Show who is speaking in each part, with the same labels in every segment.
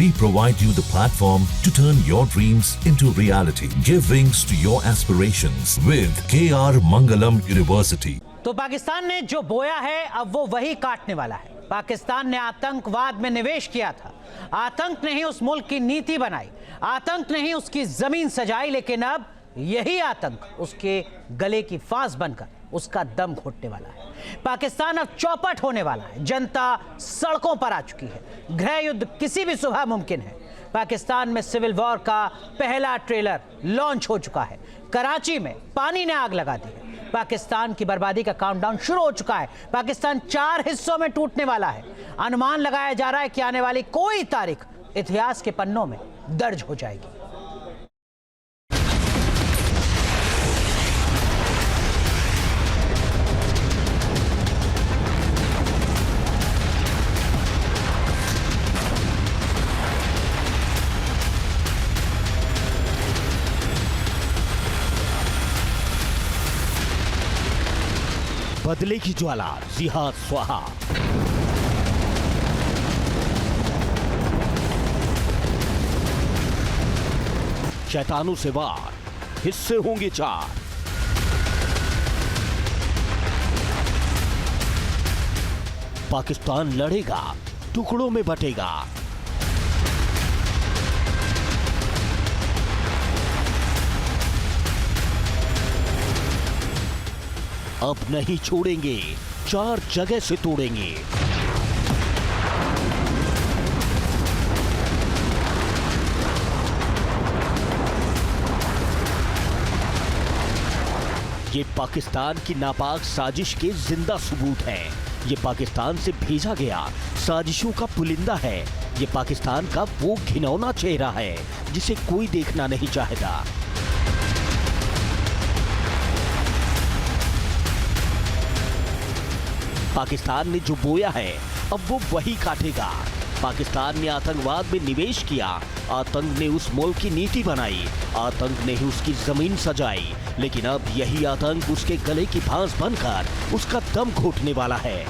Speaker 1: We provide you the platform to turn your dreams into reality. Give wings to your aspirations with KR Mangalam University.
Speaker 2: तो पाकिस्तान ने जो बोया है अब वो वही काटने वाला है। पाकिस्तान ने आतंकवाद में निवेश किया था, आतंक ने ही उस मुल्क की नीति बनाई, आतंक ने ही उसकी जमीन सजाई, लेकिन अब यही आतंक उसके गले की फांस बनकर उसका दम घोटने वाला है। पाकिस्तान अब चौपट होने वाला है। जनता सड़कों पर आ चुकी है। गृह युद्ध किसी भी सुबह मुमकिन है। पाकिस्तान में सिविल वॉर का पहला ट्रेलर लॉन्च हो चुका है। कराची में पानी ने आग लगा दी है। पाकिस्तान की बर्बादी का काउंटडाउन शुरू हो चुका है। पाकिस्तान 4 हिस्सों में टूटने वाला है। अनुमान लगाया जा रहा है कि आने वाली कोई तारीख इतिहास के पन्नों में दर्ज हो जाएगी।
Speaker 3: बदले की ज्वाला, जिहाद स्वाहा। शैतानों से वार, हिस्से होंगे 4। पाकिस्तान लड़ेगा, टुकड़ों में बटेगा। अब नहीं छोड़ेंगे, 4 जगह से तोड़ेंगे। ये पाकिस्तान की नापाक साजिश के जिंदा सबूत हैं। ये पाकिस्तान से भेजा गया साजिशों का पुलिंदा है। ये पाकिस्तान का वो घिनौना चेहरा है जिसे कोई देखना नहीं चाहेगा। पाकिस्तान ने जो बोया है अब वो वही काटेगा। पाकिस्तान ने आतंकवाद में निवेश किया, आतंक ने उस मुल्क की नीति बनाई, आतंक ने ही उसकी जमीन सजाई, लेकिन अब यही आतंक उसके गले की फांस बनकर उसका दम घोटने वाला है।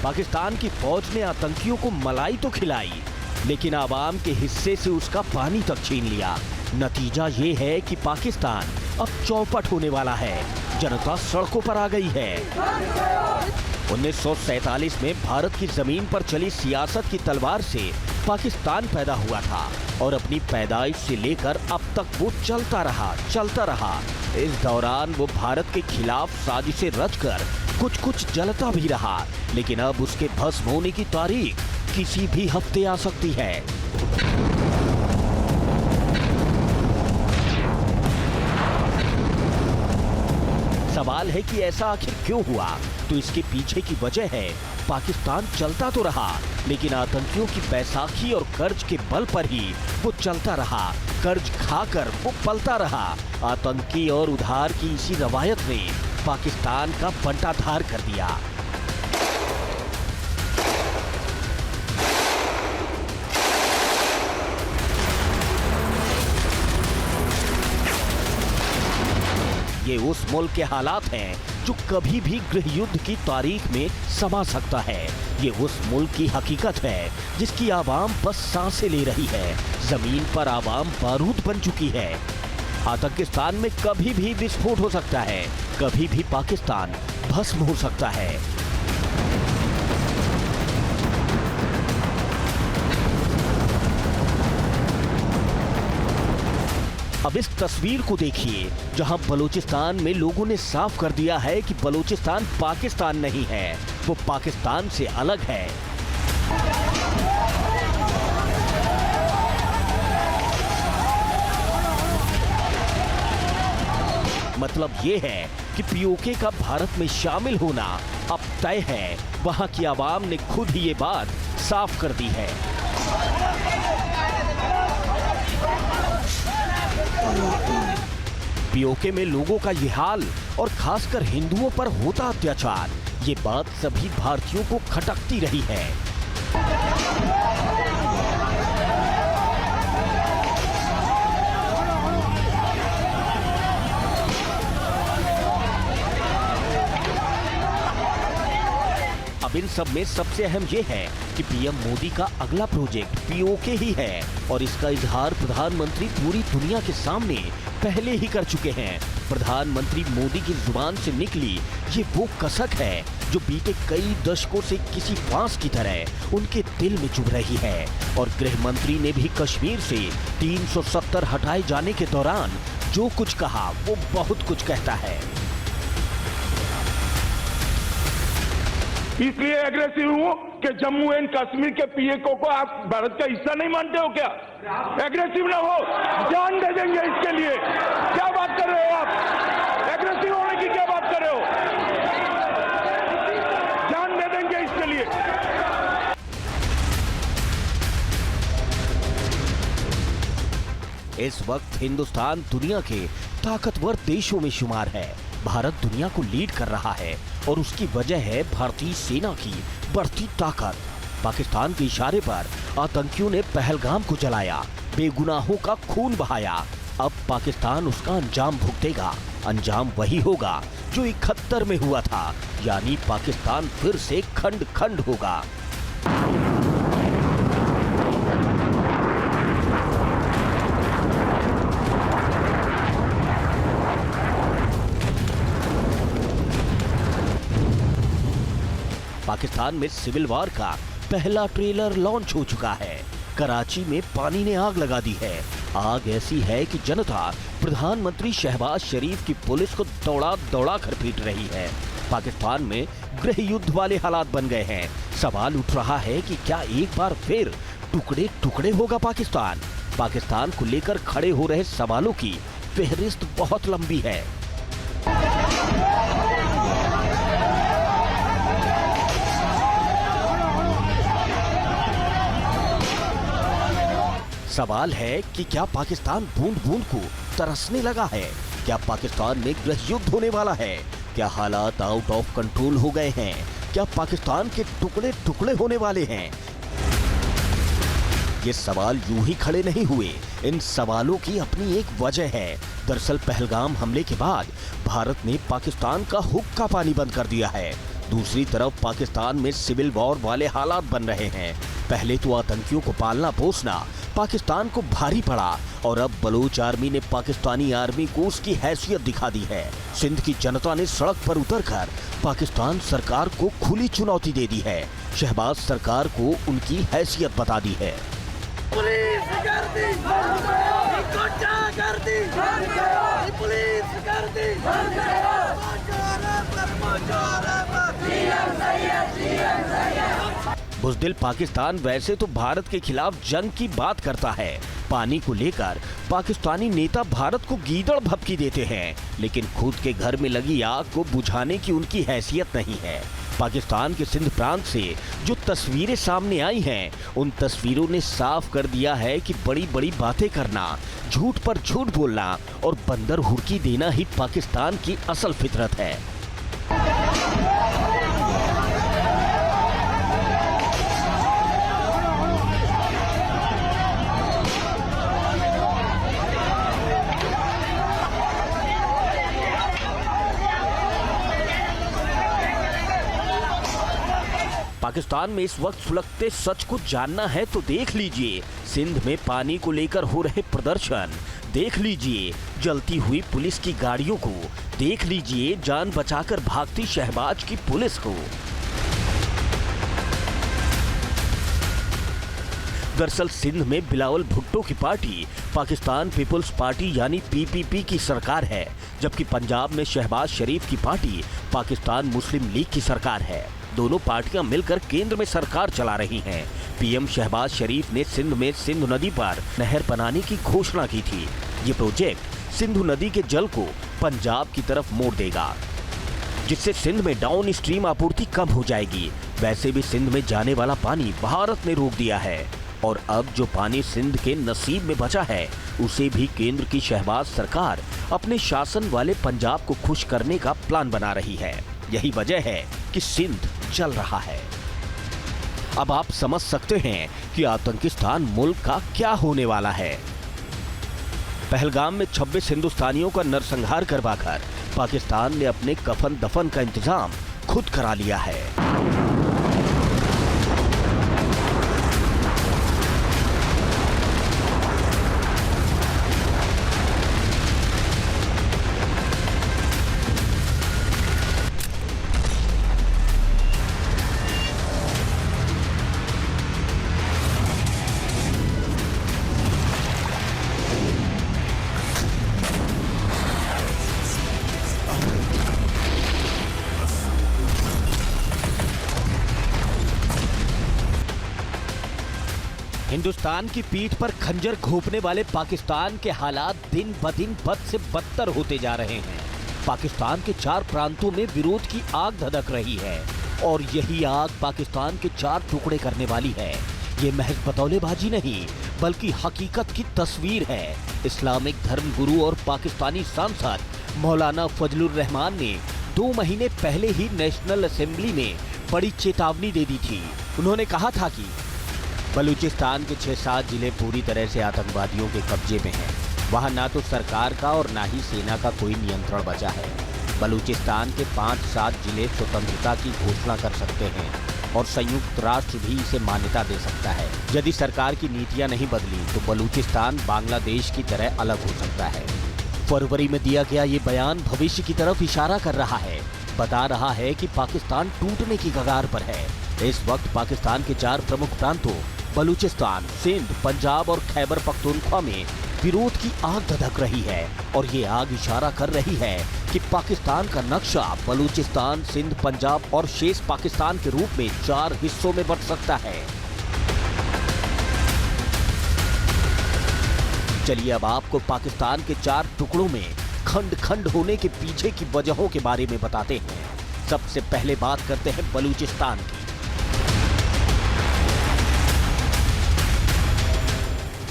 Speaker 3: पाकिस्तान की फौज ने आतंकियों को मलाई तो खिलाई, लेकिन आवाम के हिस्से से उसका पानी तक छीन लिया। नतीजा ये है कि पाकिस्तान अब चौपट होने वाला है। जनता सड़कों पर आ गई है। 1947 में भारत की जमीन पर चली सियासत की तलवार से पाकिस्तान पैदा हुआ था और अपनी पैदाइश से लेकर अब तक वो चलता रहा। इस दौरान वो भारत के खिलाफ साजिशें रचकर कुछ जलता भी रहा, लेकिन अब उसके भस्म होने की तारीख किसी भी हफ्ते आ सकती है। सवाल है कि ऐसा आखिर क्यों हुआ? तो इसके पीछे की वजह है पाकिस्तान चलता तो रहा, लेकिन आतंकियों की बैसाखी और कर्ज के बल पर ही वो चलता रहा। कर्ज खाकर वो पलता रहा। आतंकी और उधार की इसी रवायत ने पाकिस्तान का बंटाधार कर दिया। ये उस मुल्क के हालात हैं जो कभी भी गृह युद्ध की तारीख में समा सकता है। ये उस मुल्क की हकीकत है जिसकी आवाम बस सांसें ले रही है। जमीन पर आवाम बारूद बन चुकी है। पाकिस्तान में कभी भी विस्फोट हो सकता है, कभी भी पाकिस्तान भस्म हो सकता है। अब इस तस्वीर को देखिए जहां बलूचिस्तान में लोगों ने साफ कर दिया है कि बलूचिस्तान पाकिस्तान नहीं है, वो पाकिस्तान से अलग है। मतलब ये है कि पीओके का भारत में शामिल होना अब तय है। वहां की आवाम ने खुद ही ये बात साफ कर दी है। पीओके में लोगों का ये हाल और खासकर हिंदुओं पर होता अत्याचार ये बात सभी भारतीयों को खटकती रही है। अब इन सब में सबसे अहम ये है कि पीएम मोदी का अगला प्रोजेक्ट पीओके ही है और इसका इजहार प्रधानमंत्री पूरी दुनिया के सामने पहले ही कर चुके हैं। प्रधानमंत्री मोदी की जुबान से निकली ये वो कसक है जो बीते कई दशकों से किसी बांस की तरह उनके दिल में चुभ रही है। और गृह मंत्री ने भी कश्मीर से 370 हटाए जाने के दौरान जो कुछ कहा वो बहुत कुछ कहता है।
Speaker 4: इसलिए एग्रेसिव हूँ कि जम्मू एंड कश्मीर के पीएको को आप भारत का हिस्सा नहीं मानते हो क्या? एग्रेसिव ना हो, जान दे देंगे इसके लिए। क्या बात कर रहे हो आप? एग्रेसिव होने की क्या बात कर रहे हो? जान दे देंगे इसके लिए।
Speaker 3: इस वक्त हिंदुस्तान दुनिया के ताकतवर देशों में शुमार है। भारत दुनिया को लीड कर रहा है और उसकी वजह है भारतीय सेना की बढ़ती ताकत। पाकिस्तान के इशारे पर आतंकियों ने पहलगाम को जलाया, बेगुनाहों का खून बहाया। अब पाकिस्तान उसका अंजाम भुगतेगा। अंजाम वही होगा जो 71 में हुआ था, यानी पाकिस्तान फिर से खंड खंड होगा। पाकिस्तान में सिविल वॉर का पहला ट्रेलर लॉन्च हो चुका है। कराची में पानी ने आग लगा दी है। आग ऐसी है कि जनता प्रधानमंत्री शहबाज शरीफ की पुलिस को दौड़ा दौड़ा कर पीट रही है। पाकिस्तान में गृह युद्ध वाले हालात बन गए हैं। सवाल उठ रहा है कि क्या एक बार फिर टुकड़े टुकड़े होगा पाकिस्तान? पाकिस्तान को लेकर खड़े हो रहे सवालों की फहरिस्त बहुत लंबी है। सवाल है कि क्या पाकिस्तान बूंद बूंद को तरसने लगा है? क्या पाकिस्तान में गृह युद्ध होने वाला है? क्या हालात आउट ऑफ कंट्रोल हो गए हैं? क्या पाकिस्तान के टुकड़े टुकड़े होने वाले हैं? ये सवाल यूं ही खड़े नहीं हुए। इन सवालों की अपनी एक वजह है। दरअसल पहलगाम हमले के बाद भारत ने पाकिस्तान का हुक्का पानी बंद कर दिया है। दूसरी तरफ पाकिस्तान में सिविल वॉर वाले हालात बन रहे हैं। पहले तो आतंकियों को पालना पोसना पाकिस्तान को भारी पड़ा और अब बलूच आर्मी ने पाकिस्तानी आर्मी को उसकी हैसियत दिखा दी है। सिंध की जनता ने सड़क पर उतरकर पाकिस्तान सरकार को खुली चुनौती दे दी है। शहबाज सरकार को उनकी हैसियत बता दी है।
Speaker 5: पुलिस कर दी, कर दी, पुलिस कर दी,
Speaker 3: बुज़दिल पाकिस्तान वैसे तो भारत के खिलाफ जंग की बात करता है। पानी को लेकर पाकिस्तानी नेता भारत को गीदड़ भभकी देते हैं, लेकिन खुद के घर में लगी आग को बुझाने की उनकी हैसियत नहीं है। पाकिस्तान के सिंध प्रांत से जो तस्वीरें सामने आई हैं, उन तस्वीरों ने साफ कर दिया है कि बड़ी बड़ी बातें करना, झूठ पर झूठ बोलना और बंदर हुड़की देना ही पाकिस्तान की असल फितरत है। पाकिस्तान में इस वक्त सुलगते सच को जानना है तो देख लीजिए सिंध में पानी को लेकर हो रहे प्रदर्शन, देख लीजिए जलती हुई पुलिस की गाड़ियों को, देख लीजिए जान बचाकर भागती शहबाज की पुलिस को। दरअसल सिंध में बिलावल भुट्टो की पार्टी पाकिस्तान पीपुल्स पार्टी यानी पीपीपी की सरकार है, जबकि पंजाब में शहबाज शरीफ की पार्टी पाकिस्तान मुस्लिम लीग की सरकार है। दोनों पार्टियां मिलकर केंद्र में सरकार चला रही हैं। पीएम शहबाज शरीफ ने सिंध में सिंधु नदी पर नहर बनाने की घोषणा की थी। ये प्रोजेक्ट सिंधु नदी के जल को पंजाब की तरफ मोड़ देगा, जिससे सिंध में डाउन स्ट्रीम आपूर्ति कम हो जाएगी। वैसे भी सिंध में जाने वाला पानी भारत ने रोक दिया है और अब जो पानी सिंध के नसीब में बचा है उसे भी केंद्र की शहबाज सरकार अपने शासन वाले पंजाब को खुश करने का प्लान बना रही है। यही वजह है कि सिंध चल रहा है। अब आप समझ सकते हैं कि आतंकिस्तान मुल्क का क्या होने वाला है। पहलगाम में 26 हिंदुस्तानियों का नरसंहार करवाकर पाकिस्तान ने अपने कफन दफन का इंतजाम खुद करा लिया है। हिंदुस्तान की पीठ पर खंजर घोंपने वाले पाकिस्तान के हालात दिन ब दिन बद से बदतर होते जा रहे हैं। पाकिस्तान के 4 प्रांतों में विरोध की आग धधक रही है और यही आग पाकिस्तान के 4 टुकड़े करने वाली है। ये महज बतौलेबाजी नहीं बल्कि हकीकत की तस्वीर है। इस्लामिक धर्मगुरु और पाकिस्तानी सांसद मौलाना फजलुर रहमान ने 2 महीने पहले ही नेशनल असेंबली में बड़ी चेतावनी दे दी थी। उन्होंने कहा था कि बलूचिस्तान के 6-7 जिले पूरी तरह से आतंकवादियों के कब्जे में हैं। वहां ना तो सरकार का और ना ही सेना का कोई नियंत्रण बचा है। बलूचिस्तान के 5-7 जिले स्वतंत्रता की घोषणा कर सकते हैं और संयुक्त राष्ट्र भी इसे मान्यता दे सकता है। यदि सरकार की नीतियां नहीं बदली तो बलूचिस्तान बांग्लादेश की तरह अलग हो सकता है। फरवरी में दिया गया ये बयान भविष्य की तरफ इशारा कर रहा है, बता रहा है कि पाकिस्तान टूटने की कगार पर है। इस वक्त पाकिस्तान के 4 प्रमुख प्रांतों बलूचिस्तान, सिंध, पंजाब और खैबर पख्तूनख्वा में विरोध की आग धधक रही है और ये आग इशारा कर रही है कि पाकिस्तान का नक्शा बलूचिस्तान, सिंध, पंजाब और शेष पाकिस्तान के रूप में 4 हिस्सों में बंट सकता है। चलिए अब आपको पाकिस्तान के 4 टुकड़ों में खंड खंड होने के पीछे की वजहों के बारे में बताते हैं। सबसे पहले बात करते हैं बलूचिस्तान की।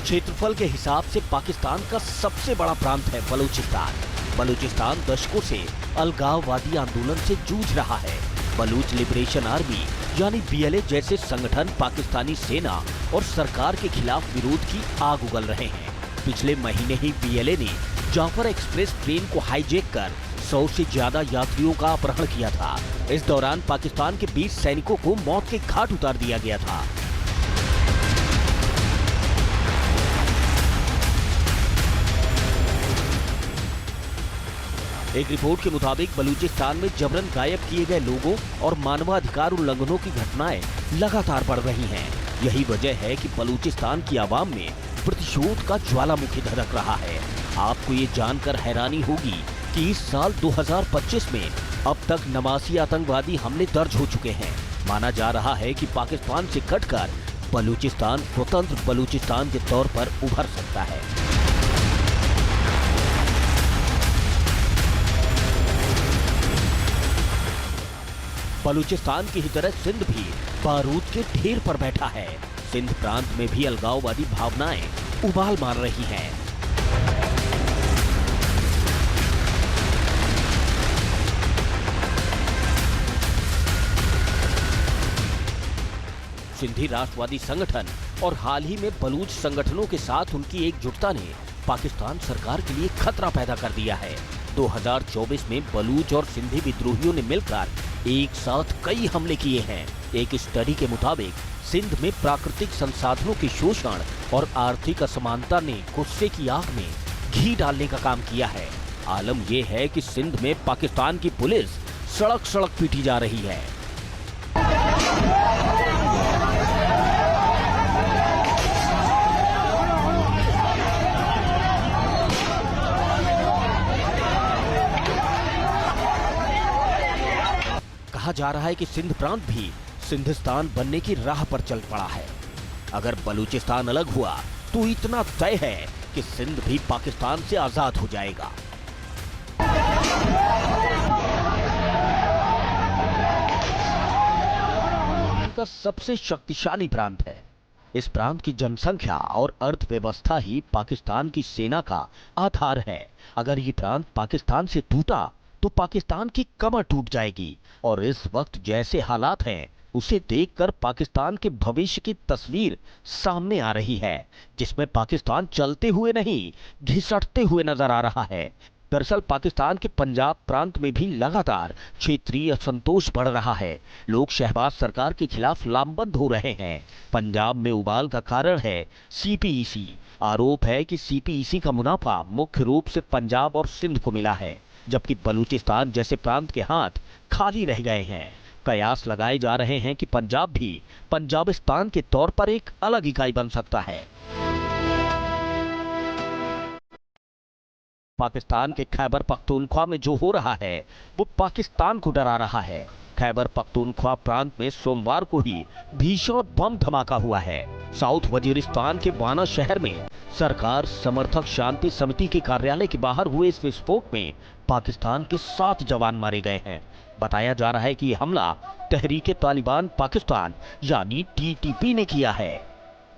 Speaker 3: क्षेत्रफल के हिसाब से पाकिस्तान का सबसे बड़ा प्रांत है बलूचिस्तान। बलूचिस्तान दशकों से अलगाववादी आंदोलन से जूझ रहा है। बलूच लिबरेशन आर्मी यानी BLA जैसे संगठन पाकिस्तानी सेना और सरकार के खिलाफ विरोध की आग उगल रहे हैं। पिछले महीने ही BLA ने जाफर एक्सप्रेस ट्रेन को हाईजैक कर 100 से ज्यादा यात्रियों का अपहरण किया था। इस दौरान पाकिस्तान के 20 सैनिकों को मौत के घाट उतार दिया गया था। एक रिपोर्ट के मुताबिक बलूचिस्तान में जबरन गायब किए गए लोगों और मानवाधिकार उल्लंघनों की घटनाएं लगातार बढ़ रही हैं। यही वजह है कि बलूचिस्तान की आवाम में प्रतिशोध का ज्वालामुखी धधक रहा है। आपको ये जानकर हैरानी होगी कि इस साल 2025 में अब तक 89 आतंकवादी हमले दर्ज हो चुके हैं। माना जा रहा है कि पाकिस्तान से कटकर बलूचिस्तान स्वतंत्र बलूचिस्तान के तौर पर उभर सकता है। बलूचिस्तान की ही तरह सिंध भी बारूद के ढेर पर बैठा है। सिंध प्रांत में भी अलगाववादी भावनाएं उबाल मार रही हैं। सिंधी राष्ट्रवादी संगठन और हाल ही में बलूच संगठनों के साथ उनकी एकजुटता ने पाकिस्तान सरकार के लिए खतरा पैदा कर दिया है। 2024 में बलूच और सिंधी विद्रोहियों ने मिलकर एक साथ कई हमले किए हैं। एक स्टडी के मुताबिक सिंध में प्राकृतिक संसाधनों के शोषण और आर्थिक असमानता ने गुस्से की आग में घी डालने का काम किया है। आलम यह है कि सिंध में पाकिस्तान की पुलिस सड़क सड़क पीटी जा रही है। कहा जा रहा है कि सिंध प्रांत भी सिंधिस्तान बनने की राह पर चल पड़ा है। अगर बलूचिस्तान अलग हुआ तो इतना तय है कि सिंध भी पाकिस्तान से आजाद हो जाएगा। का सबसे शक्तिशाली प्रांत है। इस प्रांत की जनसंख्या और अर्थव्यवस्था ही पाकिस्तान की सेना का आधार है। अगर ये प्रांत पाकिस्तान से टूटा तो पाकिस्तान की कमर टूट जाएगी। और इस वक्त जैसे हालात हैं उसे देखकर पाकिस्तान के भविष्य की तस्वीर सामने आ रही है, जिसमें पाकिस्तान चलते हुए नहीं घिसटते हुए नजर आ रहा है। दरअसल पाकिस्तान के पंजाब प्रांत में भी लगातार क्षेत्रीय असंतोष बढ़ रहा है। लोग शहबाज सरकार के खिलाफ लामबंद हो रहे हैं। पंजाब में उबाल का कारण है सीपीईसी। आरोप है कि सीपीईसी का मुनाफा मुख्य रूप से पंजाब और सिंध को मिला है, जबकि बलूचिस्तान जैसे प्रांत के हाथ खाली रह गए हैं। कयास लगाए जा रहे हैं कि पंजाब भी पंजाबिस्तान के तौर पर एक अलग इकाई बन सकता है। पाकिस्तान के खैबर पख्तूनख्वा में जो हो रहा है वो पाकिस्तान को डरा रहा है। खैबर पख्तूनख्वा प्रांत में सोमवार को ही भीषण बम धमाका हुआ है। साउथ वजीरिस्तान के वाना शहर में सरकार समर्थक शांति समिति के कार्यालय के बाहर हुए इस विस्फोट में पाकिस्तान के 7 जवान मारे गए हैं। बताया जा रहा है कि यह हमला तहरीके तालिबान पाकिस्तान यानी टीटीपी ने किया है।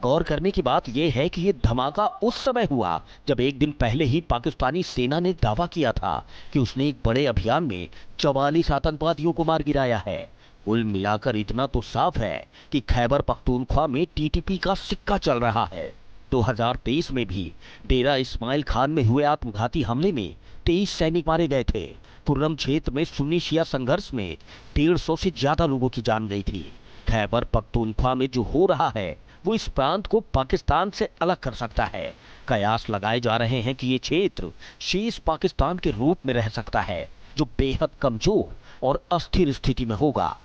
Speaker 3: गौर करने की बात यह है कि यह धमाका उस समय हुआ जब एक दिन पहले ही पाकिस्तानी सेना ने दावा किया था कि उसने एक बड़े अभियान में 44 आतंकवादियों को मार गिराया है। कुल मिलाकर इतना तो साफ है कि खैबर पख्तूनख्वा में टीटीपी का सिक्का चल रहा है। 2023 में भी डेरा इस्माइल खान में हुए आत्मघाती हमले में 23 सैनिक मारे गए थे। कुर्रम क्षेत्र में सुन्नी शिया संघर्ष में 150 से ज्यादा लोगों की जान गई थी। खैबर पख्तूनख्वा में जो हो रहा है वो इस प्रांत को पाकिस्तान से अलग कर सकता है। कयास लगाए जा रहे हैं कि ये क्षेत्र शेष पाकिस्तान के रूप में रह सकता है, जो बेहद कमजोर और अस्थिर स्थिति में होगा।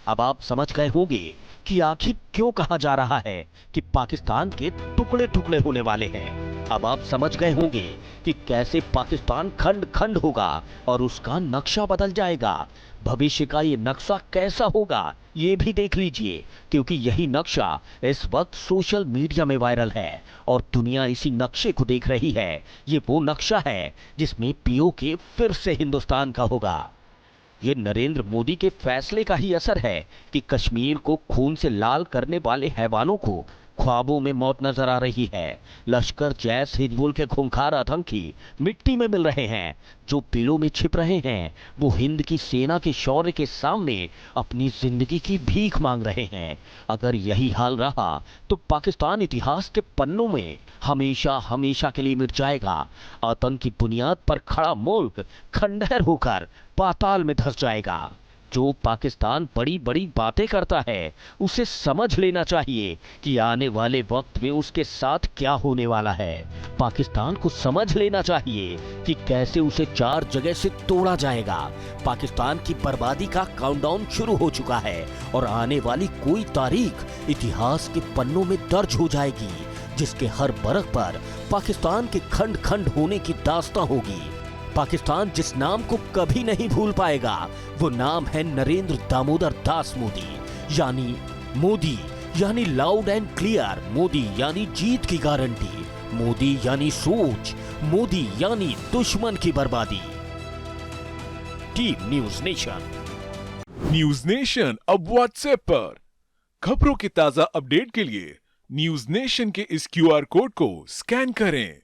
Speaker 3: अब आप समझ गए होंगे कि आखिर क्यों कहा जा रहा है कि पाकिस्तान के टुकड़े टुकड़े होने वाले हैं। अब आप समझ गए होंगे कि कैसे पाकिस्तान खंड खंड होगा और उसका नक्शा बदल जाएगा। भविष्य का ये नक्शा कैसा होगा ये भी देख लीजिए, क्योंकि यही नक्शा इस वक्त सोशल मीडिया में वायरल है और दुनिया इसी नक्शे को देख रही है। ये वो नक्शा है जिसमें पीओके फिर से हिंदुस्तान का होगा। ये नरेंद्र मोदी के फैसले का ही असर है कि कश्मीर को खून से लाल करने वाले हैवानों को ख्वाबों में मौत नजर आ रही है। लश्कर जैश हिजबुल के खूंखार आतंकी मिट्टी में मिल रहे हैं। जो पेड़ों में छिप रहे हैं वो हिंद की सेना के शौर्य के सामने अपनी जिंदगी की भीख मांग रहे हैं। अगर यही हाल रहा तो पाकिस्तान इतिहास के पन्नों में हमेशा हमेशा के लिए मिट जाएगा। आतंक की बुनियाद पर खड़ा मुल्क खंडहर होकर पाताल में धंस जाएगा। जो पाकिस्तान बड़ी बड़ी बातें करता है उसे समझ लेना चाहिए कि आने वाले वक्त में उसके साथ क्या होने वाला है। पाकिस्तान को समझ लेना चाहिए कि कैसे उसे 4 जगह से तोड़ा जाएगा। पाकिस्तान की बर्बादी का काउंटडाउन शुरू हो चुका है और आने वाली कोई तारीख इतिहास के पन्नों में दर्ज हो जाएगी, जिसके हर बरख पर पाकिस्तान के खंड खंड होने की दास्तां होगी। पाकिस्तान जिस नाम को कभी नहीं भूल पाएगा वो नाम है नरेंद्र दामोदर दास मोदी, यानी लाउड एंड क्लियर, मोदी यानी जीत की गारंटी, मोदी यानी सोच, मोदी यानी दुश्मन की बर्बादी। Team news nation.
Speaker 6: News nation अब व्हाट्सएप पर खबरों के ताजा अपडेट के लिए न्यूज नेशन के इस QR कोड को स्कैन करें।